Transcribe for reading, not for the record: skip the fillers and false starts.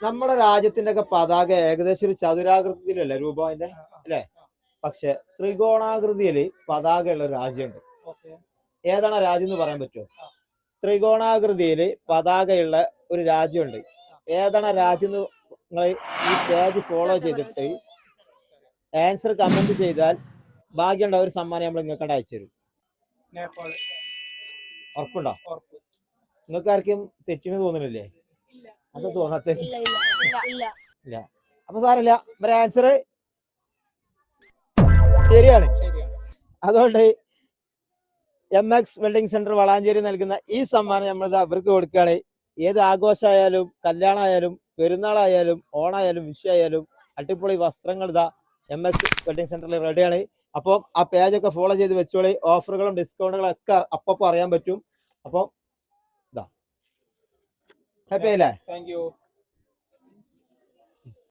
നമ്മുടെ രാജ്യത്തിന്റെ ഒക്കെ പതാക ഏകദേശം ഒരു ചതുരാകൃതിയിലല്ലേ രൂപത്തിന്റെ അല്ലെ? പക്ഷെ ത്രികോണാകൃതിയിൽ പതാക ഉള്ള ഒരു രാജ്യമുണ്ട്. ഏതാണ് രാജ്യം എന്ന് പറയാൻ പറ്റുമോ? ത്രികോണാകൃതിയിൽ പതാകയുള്ള ഒരു രാജ്യമുണ്ട്. ഏതാണ് രാജ്യം എന്ന് നിങ്ങൾ ഈ പേജ് ഫോളോ ചെയ്തിട്ട് ആൻസർ കമന്റ് ചെയ്താൽ ഭാഗ്യമുണ്ട ഒരു സമ്മാനം നമ്മൾ നിങ്ങൾക്ക് അയച്ചു തരും. ഉറപ്പുണ്ടോ? നിങ്ങൾക്ക് ആർക്കും തെറ്റിന് തോന്നുന്നില്ലേ? അത് തോന്നാത്ത ഇല്ല. അപ്പൊ സാരമില്ല, ഇവരെ ആൻസർ ശരിയാണ്. അതുകൊണ്ട് MX വെൽഡിംഗ് സെന്റർ വളാഞ്ചേരി നൽകുന്ന ഈ സമ്മാനം നമ്മൾ അവർക്ക് കൊടുക്കുകയാണ്. ഏത് ആഘോഷമായാലും കല്യാണമായാലും പെരുന്നാളായാലും ഓണായാലും വിഷുവായാലും അടിപൊളി വസ്ത്രങ്ങൾ ഇതാ MX വെൽഡിംഗ് സെന്ററിൽ റെഡിയാണ്. അപ്പം ആ പേജൊക്കെ ഫോളോ ചെയ്ത് വെച്ചോളി. ഓഫറുകളും ഡിസ്കൗണ്ടുകളും ഒക്കെ അപ്പൊ അറിയാൻ പറ്റും. അപ്പം ഇതാ ഹാപ്പി ആയില്ലേ? Thank you.